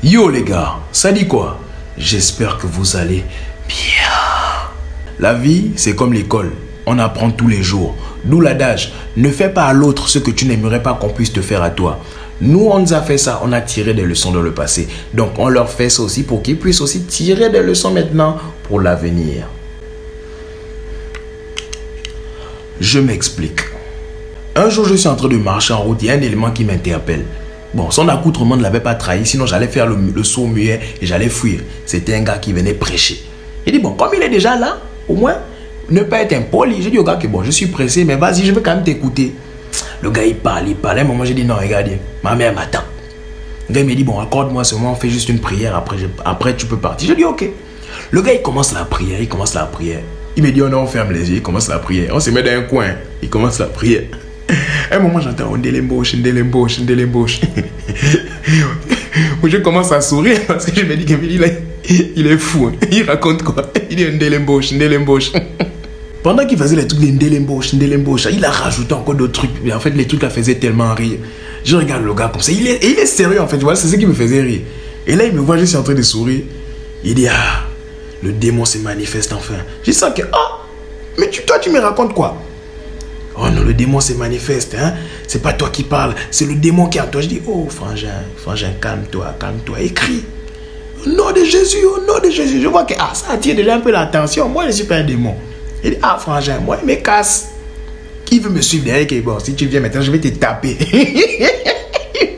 Yo les gars, ça dit quoi? J'espère que vous allez bien. La vie, c'est comme l'école. On apprend tous les jours. D'où l'adage, ne fais pas à l'autre ce que tu n'aimerais pas qu'on puisse te faire à toi. Nous, on nous a fait ça, on a tiré des leçons dans le passé. Donc, on leur fait ça aussi pour qu'ils puissent aussi tirer des leçons maintenant pour l'avenir. Je m'explique. Un jour, je suis en train de marcher en route, il y a un élément qui m'interpelle. Bon, son accoutrement ne l'avait pas trahi, sinon j'allais faire le sourd muet et j'allais fuir. C'était un gars qui venait prêcher. Il dit, bon, comme il est déjà là, au moins, ne pas être impoli. J'ai dit au gars que bon, je suis pressé, mais vas-y, je veux quand même t'écouter. Le gars, il parle. À un moment, j'ai dit, non, regardez, ma mère m'attend. Le gars, il me dit, bon, accorde-moi seulement, on fait juste une prière, après tu peux partir. J'ai dit, ok. Le gars, il commence la prière, Il me dit, oh non, on ferme les yeux, il commence la prière. On se met dans un coin, il commence la prière. À un moment, j'entends on délembauche. Je commence à sourire parce que je me dis qu'il est fou. Il raconte quoi? Il dit on délembauche. Pendant qu'il faisait les trucs de délembauche, il a rajouté encore d'autres trucs. Mais en fait, les trucs la faisaient tellement rire. Je regarde le gars comme ça. Il est sérieux en fait. Voilà, c'est ce qui me faisait rire. Et là, il me voit, je suis en train de sourire. Il dit, ah, le démon se manifeste enfin. Je sens que, ah, mais toi, tu me racontes quoi? Oh non, le démon se manifeste, hein. C'est pas toi qui parles, c'est le démon qui est en toi. Je dis, oh frangin, calme-toi, écris. Au nom de Jésus, Je vois que ça attire déjà un peu l'attention. Moi, je ne suis pas un démon. Il dit, ah frangin, moi, il me casse. Qui veut me suivre derrière? Bon, si tu viens maintenant, je vais te taper.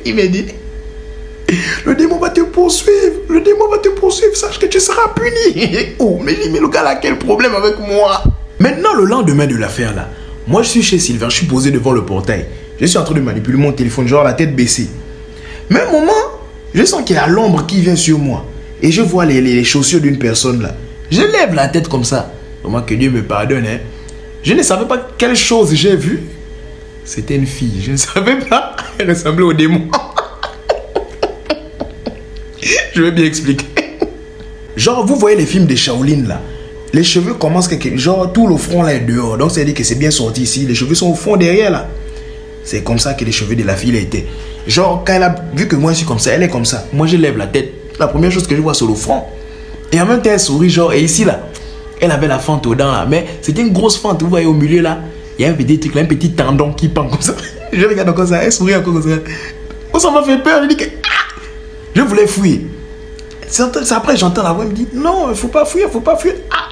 Il me dit, le démon va te poursuivre, sache que tu seras puni. Oh, mais le gars là, quel problème avec moi? Maintenant, le lendemain de l'affaire là, moi, je suis chez Sylvain, je suis posé devant le portail. Je suis en train de manipuler mon téléphone, genre la tête baissée. Mais un moment, je sens qu'il y a l'ombre qui vient sur moi. Et je vois les chaussures d'une personne là. Je lève la tête comme ça. Comment que Dieu me pardonne, hein. Je ne savais pas quelle chose j'ai vue. C'était une fille. Je ne savais pas. Elle ressemblait au démon. Je vais bien expliquer. Genre, vous voyez les films de Shaolin là. Les cheveux commencent genre tout le front là est dehors. Donc ça veut dire que c'est bien sorti ici. Les cheveux sont au fond derrière là. C'est comme ça que les cheveux de la fille étaient. Genre quand elle a vu que moi je suis comme ça, elle est comme ça. Moi je lève la tête. La première chose que je vois c'est le front. Et en même temps elle sourit genre. Et ici là, elle avait la fente aux dents là. Mais c'était une grosse fente. Vous voyez au milieu là, il y a un petit truc là, un petit tendon qui pend comme ça. Je regarde comme ça, elle sourit encore comme ça. Moi ça m'a fait peur. Je dis que je voulais fuir. Après j'entends la voix, elle me dit non, il ne faut pas fuir.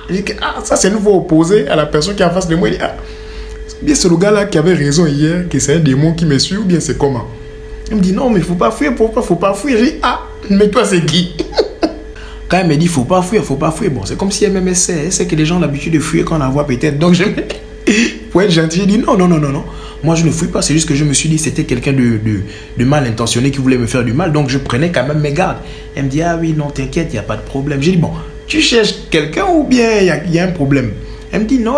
Je dis que ça c'est nouveau opposé à la personne qui est en face de moi. Il dit bien c'est le gars là qui avait raison hier, que c'est un démon qui me suit ou bien c'est comment? Il me dit non mais il ne faut pas fuir, pourquoi il ne faut pas fuir? Je dis mais toi c'est qui? Quand elle me dit il ne faut pas fuir, bon c'est comme si elle même essaie que les gens ont l'habitude de fuir quand on la voit peut-être. Donc pour être gentil, j'ai dit non. Moi je ne fuis pas, c'est juste que je me suis dit c'était quelqu'un de mal intentionné qui voulait me faire du mal. Donc je prenais quand même mes gardes. Elle me dit ah oui non t'inquiète, il n'y a pas de problème. J'ai dit bon, tu cherches quelqu'un ou bien il y a un problème? Elle me dit non.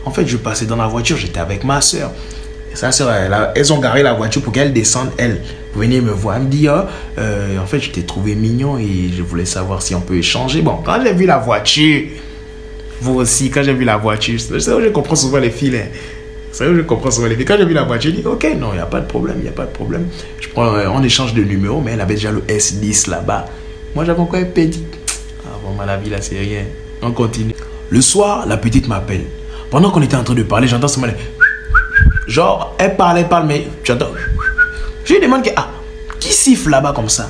En fait je passais dans la voiture, j'étais avec ma soeur. Sa soeur, elles ont garé la voiture pour qu'elle descende elle, pour venir me voir. Elle me dit en fait je t'ai trouvé mignon et je voulais savoir si on peut échanger. Bon quand j'ai vu la voiture, vous aussi quand j'ai vu la voiture, c'est là où je comprends souvent les filles. C'est là où je comprends souvent les filles. Quand j'ai vu la voiture, je dis ok non il n'y a pas de problème. Je prends on échange de numéro, mais elle avait déjà le S10 là-bas. Moi j'avais encore un petit. Vraiment la vie là c'est rien. On continue. Le soir la petite m'appelle. Pendant qu'on était en train de parler, j'entends ce moment. Genre elle parle mais j'entends. Je lui demande qui siffle là-bas comme ça?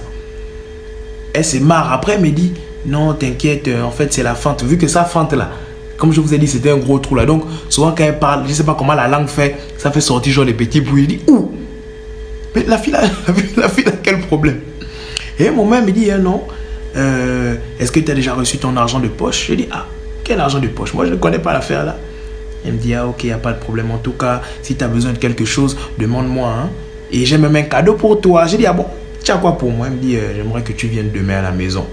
Elle se marre. Après elle me dit non t'inquiète, en fait c'est la fente. Vu que ça fente là, comme je vous ai dit c'était un gros trou là. Donc souvent quand elle parle, je ne sais pas comment la langue fait, ça fait sortir genre des petits bruits. Je dis ouh. Mais la fille a quel problème? Et un moment elle me dit non. Est-ce que tu as déjà reçu ton argent de poche? Je dis quel argent de poche? Moi je ne connais pas l'affaire là. Elle me dit ok, il n'y a pas de problème. En tout cas si tu as besoin de quelque chose, demande-moi hein. Et j'ai même un cadeau pour toi. Je dis bon, tu as quoi pour moi? Elle me dit j'aimerais que tu viennes demain à la maison.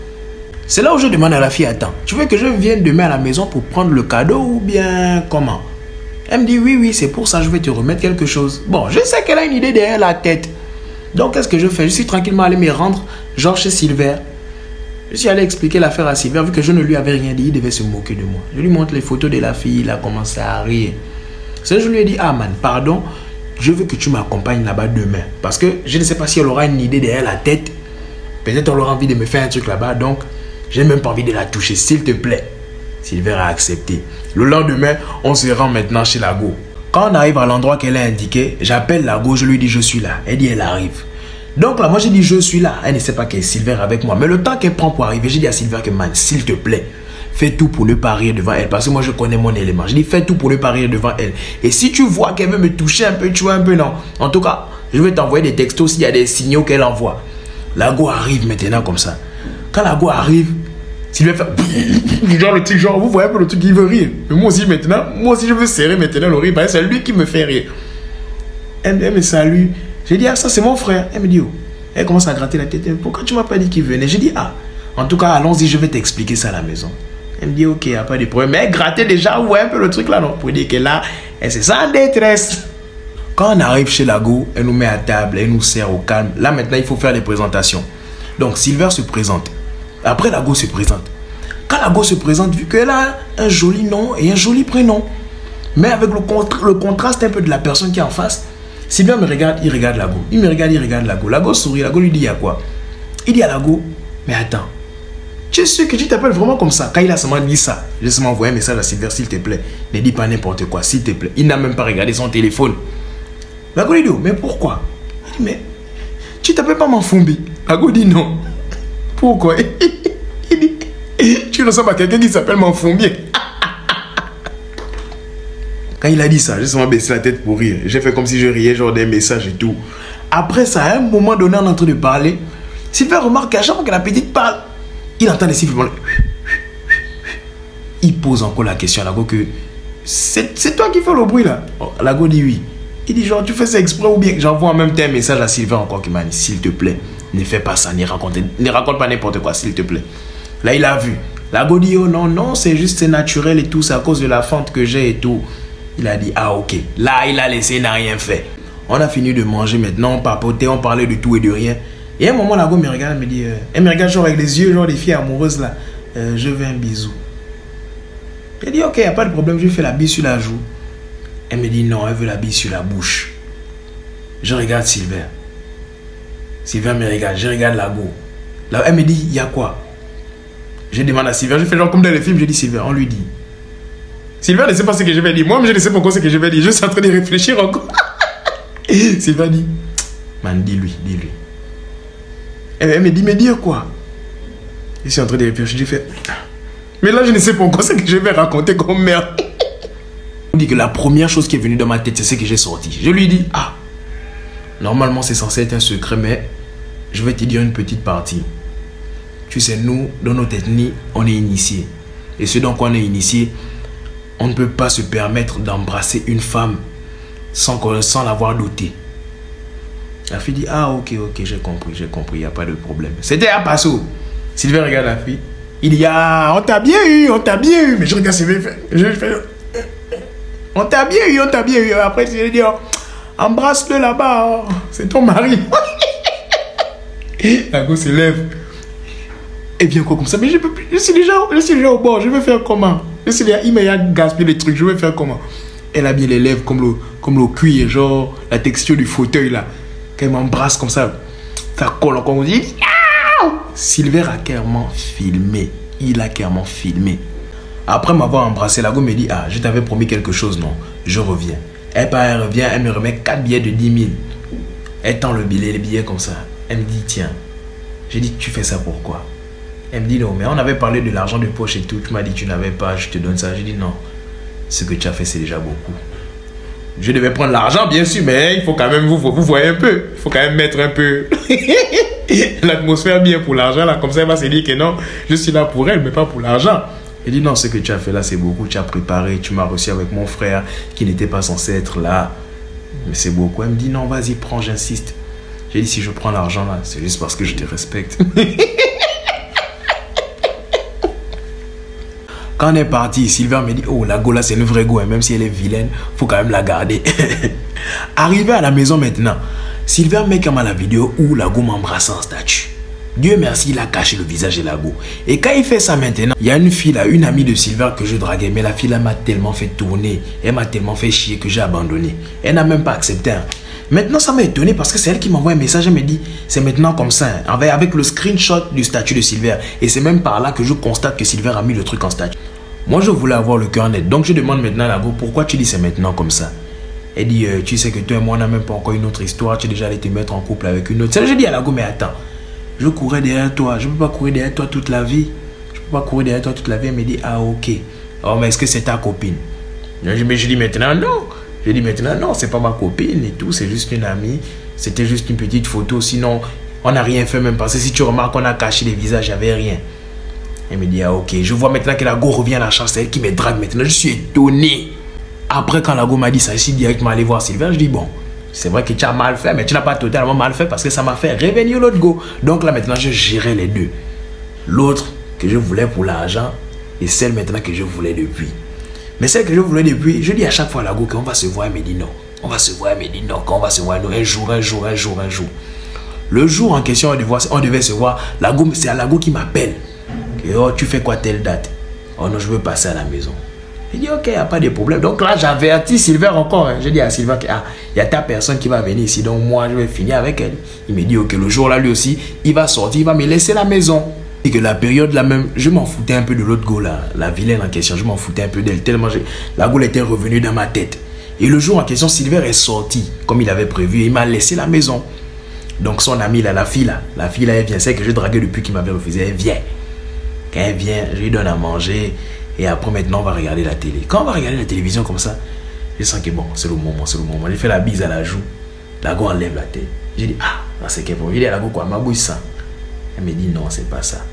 C'est là où je demande à la fille attends, tu veux que je vienne demain à la maison pour prendre le cadeau ou bien comment? Elle me dit oui c'est pour ça, je vais te remettre quelque chose. Bon je sais qu'elle a une idée derrière la tête. Donc qu'est-ce que je fais? Je suis tranquillement allé me rendre genre chez Sylvain. Je suis allé expliquer l'affaire à Sylvain. Vu que je ne lui avais rien dit, il devait se moquer de moi. Je lui montre les photos de la fille, il a commencé à rire. C'est je lui ai dit man pardon, je veux que tu m'accompagnes là-bas demain. Parce que je ne sais pas si elle aura une idée derrière la tête Peut-être on aura envie de me faire un truc là-bas, donc j'ai même pas envie de la toucher, s'il te plaît. Silver a accepté. Le lendemain, on se rend maintenant chez Lago. Quand on arrive à l'endroit qu'elle a indiqué, j'appelle Lago, je lui dis je suis là. Elle dit elle arrive. Donc là, moi j'ai dit je suis là. Elle ne sait pas qu'il y a Silver avec moi. Mais le temps qu'elle prend pour arriver, j'ai dit à Silver que man, s'il te plaît, fais tout pour ne pas rire devant elle. Parce que moi je connais mon élément. J'ai dit fais tout pour ne pas rire devant elle. Et si tu vois qu'elle veut me toucher un peu, tu vois un peu, non. En tout cas, je vais t'envoyer des textos s'il y a des signaux qu'elle envoie. Lago arrive maintenant comme ça. Quand Lago arrive, Silver fait genre le truc, genre vous voyez un peu le truc qui veut rire. Mais moi aussi maintenant, je veux serrer maintenant le rire. Parce que c'est lui qui me fait rire. Elle me salue. J'ai dit ah ça c'est mon frère. Elle me dit oh. Elle commence à gratter la tête. Pourquoi tu m'as pas dit qu'il venait? J'ai dit ah. En tout cas allons-y, je vais t'expliquer ça à la maison. Elle me dit ok, il n'y a pas de problème. Mais elle grattait déjà, ouais un peu le truc là non. Pour dire que là, elle se sent en détresse. Quand on arrive chez Lago, elle nous met à table, elle nous sert au calme. Là maintenant il faut faire les présentations. Donc Silver se présente. Après, Lago se présente. Quand Lago se présente, vu qu'elle a un joli nom et un joli prénom, mais avec le contraste un peu de la personne qui est en face, Silver me regarde, il regarde Lago. Il me regarde, il regarde Lago. Lago sourit, Lago lui dit il y a quoi? Il dit à Lago, mais attends, tu es sûr que tu t'appelles vraiment comme ça? Quand il a seulement dit ça, j'ai seulement envoyé un message à Silver, s'il te plaît, ne dis pas n'importe quoi, s'il te plaît. Il n'a même pas regardé son téléphone. Lago lui dit, mais pourquoi? Il dit, mais tu t'appelles pas Manfumbi? Lago dit non. Pourquoi? Il dit, tu ressembles à quelqu'un qui s'appelle Manfumbi. Quand il a dit ça, j'ai seulement baissé la tête pour rire. J'ai fait comme si je riais, genre des messages et tout. Après ça, à un moment donné, on est en train de parler. Silver remarque qu'à chaque fois que la petite parle, il entend des sifflements. Il pose encore la question à Lago que c'est toi qui fais le bruit là. Lago dit oui. Il dit genre tu fais ça exprès ou bien j'envoie en même temps un message à Silver encore qui m'a dit s'il te plaît. Ne fais pas ça, ne raconte pas n'importe quoi, s'il te plaît. Là, il a vu. Lago dit, oh non, non, c'est juste naturel et tout, c'est à cause de la fente que j'ai et tout. Il a dit, ah ok. Là, il a laissé, il n'a rien fait. On a fini de manger maintenant, on papotait, on parlait de tout et de rien. Et à un moment, Lago me regarde, elle me dit, elle me regarde genre avec les yeux, genre des filles amoureuses là. Je veux un bisou. Elle dit, ok, il n'y a pas de problème, je lui fais la bise sur la joue. Elle me dit, non, elle veut la bise sur la bouche. Je regarde Silver. Silver me regarde, je regarde Lago. Là, elle me dit, il y a quoi? Je demande à Silver, je fais genre comme dans les films, je dis Silver, on lui dit. Silver ne sait pas ce que je vais dire. Moi, je ne sais pas encore ce que je vais dire. Je suis en train de réfléchir encore. Silver dit, man, dis-lui, dis-lui. Elle me dit, mais dire quoi? Je suis en train de réfléchir, je fais, mais là, je ne sais pas encore ce que je vais raconter comme merde. Je dis que la première chose qui est venue dans ma tête, c'est ce que j'ai sorti. Je lui dis, ah, normalement, c'est censé être un secret, mais je vais te dire une petite partie. Tu sais, nous, dans notre ethnie, on est initiés. Et ce dont on est initié, on ne peut pas se permettre d'embrasser une femme sans l'avoir dotée. La fille dit, ah ok, j'ai compris, il n'y a pas de problème. C'était à Passo. Sylvain regarde la fille. Il dit, ah, on t'a bien eu. Mais je regarde Sylvain, je fais, on t'a bien eu. Après, je dis, embrasse-le là-bas, c'est ton mari. La go se lève. Et vient quoi comme ça? Mais je peux plus. Je suis déjà au bord. Je vais faire comment? Il m'a gaspillé les trucs. Je vais faire comment? Elle a bien les lèvres comme le cuir, genre la texture du fauteuil là. Quand elle m'embrasse comme ça, ça colle encore. On dit. Silver a clairement filmé. Il a clairement filmé. Après m'avoir embrassé, la go me dit, ah, je t'avais promis quelque chose, non? Je reviens. Elle revient, elle me remet 4 billets de 10 000. Elle tend les billets comme ça. Elle me dit, tiens. J'ai dit, tu fais ça pourquoi? Elle me dit, non, mais on avait parlé de l'argent de poche et tout. Tu m'as dit, tu n'avais pas, je te donne ça. J'ai dit, non. Ce que tu as fait, c'est déjà beaucoup. Je devais prendre l'argent, bien sûr, mais il faut quand même, vous voyez un peu. Il faut quand même mettre un peu l'atmosphère bien pour l'argent. Là, comme ça, elle va se dire que non, je suis là pour elle, mais pas pour l'argent. Elle dit, non, ce que tu as fait là, c'est beaucoup. Tu as préparé, tu m'as reçu avec mon frère qui n'était pas censé être là. Mais c'est beaucoup. Elle me dit, non, vas-y, prends, j'insiste. J'ai dit, si je prends l'argent là, c'est juste parce que je te respecte. Quand on est parti, Silver me dit, oh, la go là, c'est une vraie go, hein, même si elle est vilaine, faut quand même la garder. Arrivé à la maison maintenant, Silver met comme à la vidéo où la go m'embrasse en statue. Dieu merci, il a caché le visage de la go. Et quand il fait ça maintenant, il y a une fille là, une amie de Silver que je draguais, mais la fille là m'a tellement fait tourner, elle m'a tellement fait chier que j'ai abandonné. Elle n'a même pas accepté. Hein. Maintenant, ça m'a étonné parce que c'est elle qui m'envoie un message. Elle me dit, c'est maintenant comme ça, hein, avec le screenshot du statut de Silver. Et c'est même par là que je constate que Silver a mis le truc en statut. Moi, je voulais avoir le cœur net. Donc, je demande maintenant à la go, pourquoi tu dis c'est maintenant comme ça? Elle dit, tu sais que toi et moi, on n'a même pas encore une autre histoire. Tu es déjà allé te mettre en couple avec une autre. C'est là que je dis à la go, mais attends, je courais derrière toi. Je ne peux pas courir derrière toi toute la vie. Je ne peux pas courir derrière toi toute la vie. Elle me dit, ah, ok. Oh, mais est-ce que c'est ta copine? Mais je dis maintenant, non. Je dis maintenant, non, c'est pas ma copine et tout. C'est juste une amie. C'était juste une petite photo. Sinon, on n'a rien fait même parce que si tu remarques, on a caché les visages, il n'y avait rien. Elle me dit, ah ok, je vois maintenant que la go revient à la charge, c'est elle qui me drague maintenant. Je suis étonné. Après, quand la go m'a dit ça, je suis directement allé voir Silver. Je dis, bon, c'est vrai que tu as mal fait, mais tu n'as pas totalement mal fait parce que ça m'a fait revenir l'autre go. Donc là, maintenant, je gérais les deux. L'autre que je voulais pour l'argent et celle maintenant que je voulais depuis. Mais celle que je voulais depuis, je dis à chaque fois à la go qu'on va se voir. Elle me dit non. On va se voir. Elle me dit non. Qu'on va se voir un jour. Le jour en question, on devait se voir. C'est à la go qui m'appelle. Oh, tu fais quoi telle date? Oh non, je veux passer à la maison. Il dit, ok, il n'y a pas de problème. Donc là, j'avertis Silver encore. Hein. Je dis à Silver qu'il y a ta personne qui va venir ici. Donc moi, je vais finir avec elle. Il me dit, ok, le jour là, lui aussi, il va sortir, il va me laisser la maison. Et que la période là même, je m'en foutais un peu de l'autre go là, la vilaine en question. Je m'en foutais un peu d'elle. Tellement la go était revenue dans ma tête. Et le jour en question, Silver est sorti comme il avait prévu. Et il m'a laissé la maison. Donc son amie là, la fille là, elle vient. C'est que je draguais depuis qu'il m'avait refusé. Elle vient. Quand elle vient, je lui donne à manger. Et après, maintenant, on va regarder la télé. Quand on va regarder la télévision comme ça, je sens que bon, c'est le moment. J'ai fait la bise à la joue. La go enlève la tête. J'ai dit, ah, c'est qu'elle pour. Il dit à la go quoi, ma bouille ça. Elle me dit, non, c'est pas ça.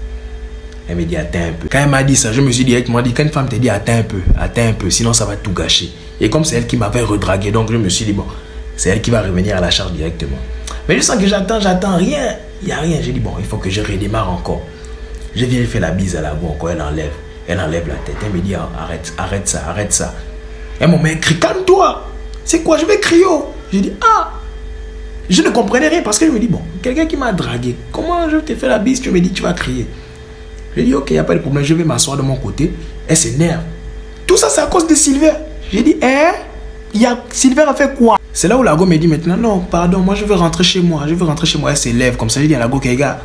Elle me dit, attends un peu. Quand elle m'a dit ça, je me suis directement dit, quand une femme te dit, attends un peu, sinon ça va tout gâcher. Et comme c'est elle qui m'avait redragué, donc je me suis dit, bon, c'est elle qui va revenir à la charge directement. Mais je sens que j'attends rien. Il n'y a rien. J'ai dit, bon, il faut que je redémarre encore. Je viens faire la bise à la go encore, elle enlève la tête. Elle me dit, arrête ça. Elle m'a dit, crie, calme-toi. C'est quoi, je vais crier. J'ai dit, ah. Je ne comprenais rien parce que je me dis, bon, quelqu'un qui m'a dragué, comment je te fais la bise, tu me dis, tu vas crier. J'ai dit, ok, il n'y a pas de problème, je vais m'asseoir de mon côté. Elle s'énerve. Tout ça, c'est à cause de Silver. J'ai dit, Silver a fait quoi? C'est là où la go me dit maintenant, non, pardon, moi je veux rentrer chez moi. Elle s'élève comme ça. Je dis à la go, okay, gars,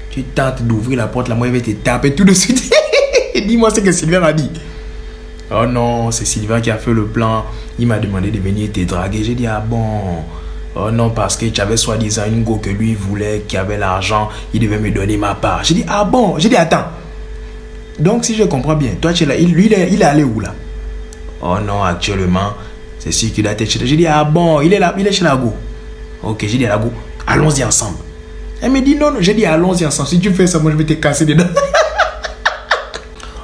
tu tentes d'ouvrir la porte, là, moi je vais te taper tout de suite. Dis-moi ce que Silver a dit. Oh non, c'est Silver qui a fait le plan. Il m'a demandé de venir te draguer. J'ai dit, ah bon. Oh non, parce que tu avais soi-disant une go que lui voulait, qui avait l'argent, il devait me donner ma part. J'ai dit, ah bon. J'ai dit, attends. Donc, si je comprends bien, toi, tu es là, lui, il est allé où là? Oh non, actuellement, c'est sûr qu'il a été chez lui. J'ai dit, ah bon, il est là, il est chez la go. Ok, j'ai dit à la go, allons-y ensemble. Elle me dit, non, j'ai dit, allons-y ensemble. Si tu fais ça, moi, je vais te casser dedans.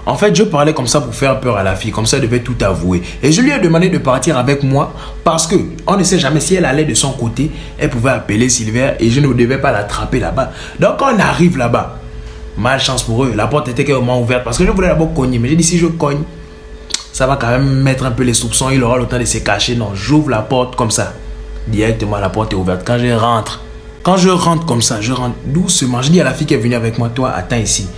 En fait, je parlais comme ça pour faire peur à la fille. Comme ça, elle devait tout avouer. Et je lui ai demandé de partir avec moi parce que on ne sait jamais si elle allait de son côté. Elle pouvait appeler Silver et je ne devais pas l'attraper là-bas. Donc, quand on arrive là-bas, malchance pour eux, la porte était carrément ouverte parce que je voulais d'abord cogner. Mais j'ai dit, si je cogne, ça va quand même mettre un peu les soupçons. Il aura le temps de se cacher. Non, j'ouvre la porte comme ça. Directement, la porte est ouverte. Quand je rentre comme ça, je rentre doucement. Je dis à la fille qui est venue avec moi, toi, attends ici.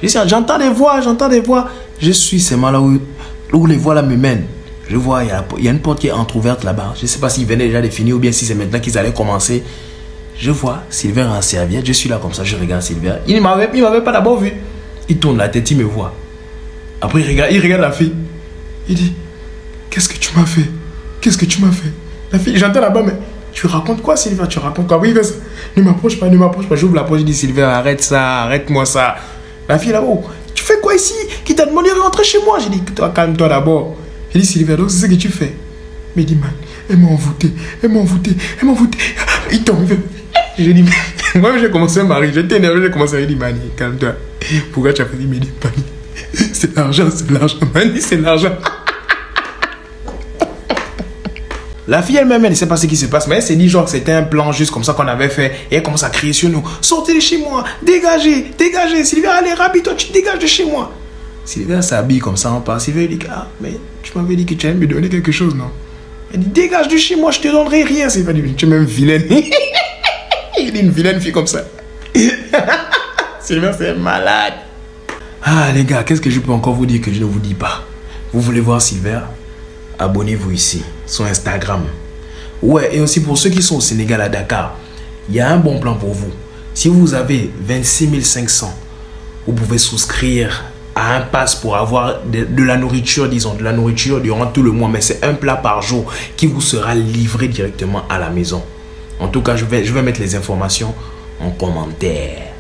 J'entends des voix. Je suis seulement là où les voix là me mènent. Je vois, il y a une porte qui est entrouverte là-bas. Je ne sais pas s'ils venaient déjà de finir ou bien si c'est maintenant qu'ils allaient commencer. Je vois Silver en serviette. Je suis là comme ça, je regarde Silver. Il ne m'avait pas d'abord vu. Il tourne la tête, il me voit. Après, il regarde la fille. Il dit, qu'est-ce que tu m'as fait? La fille, j'entends là-bas, mais tu racontes quoi, Silver? Tu racontes quoi? Oui, il fait ça. Ne m'approche pas. J'ouvre la porte, je dis, Silver, arrête ça, arrête-moi ça. La fille là-haut, tu fais quoi ici? Qui t'a demandé de rentrer chez moi? J'ai dit, toi, calme-toi d'abord. J'ai dit, Silver, donc c'est ce que tu fais. Mais il dit, man, elle m'a envoûté. Il tombe. J'ai dit, moi j'ai commencé à marier. J'étais énervé, j'ai commencé à dire, Mani, calme-toi. Pourquoi tu as fait? Il me dit, Mani, c'est l'argent. Mani, c'est l'argent. La fille elle-même, elle ne sait pas ce qui se passe, mais elle s'est dit genre que c'était un plan juste comme ça qu'on avait fait. Et elle commence à crier sur nous. Sortez de chez moi, dégagez. Silver, allez, rapide-toi, tu dégages de chez moi. Silver s'habille comme ça, on part. Silver dit, ah, mais tu m'avais dit que tu allais me donner quelque chose, non? Elle dit, dégage de chez moi, je te donnerai rien. Silver dit, tu es même vilaine. Il dit, une vilaine fille comme ça. Silver, c'est malade. Ah, les gars, qu'est-ce que je peux encore vous dire que je ne vous dis pas? Vous voulez voir Silver? Abonnez-vous ici, sur Instagram. Ouais, et aussi pour ceux qui sont au Sénégal, à Dakar, il y a un bon plan pour vous. Si vous avez 26 500, vous pouvez souscrire à un pass pour avoir de la nourriture, disons, de la nourriture durant tout le mois. Mais c'est un plat par jour qui vous sera livré directement à la maison. En tout cas, je vais mettre les informations en commentaire.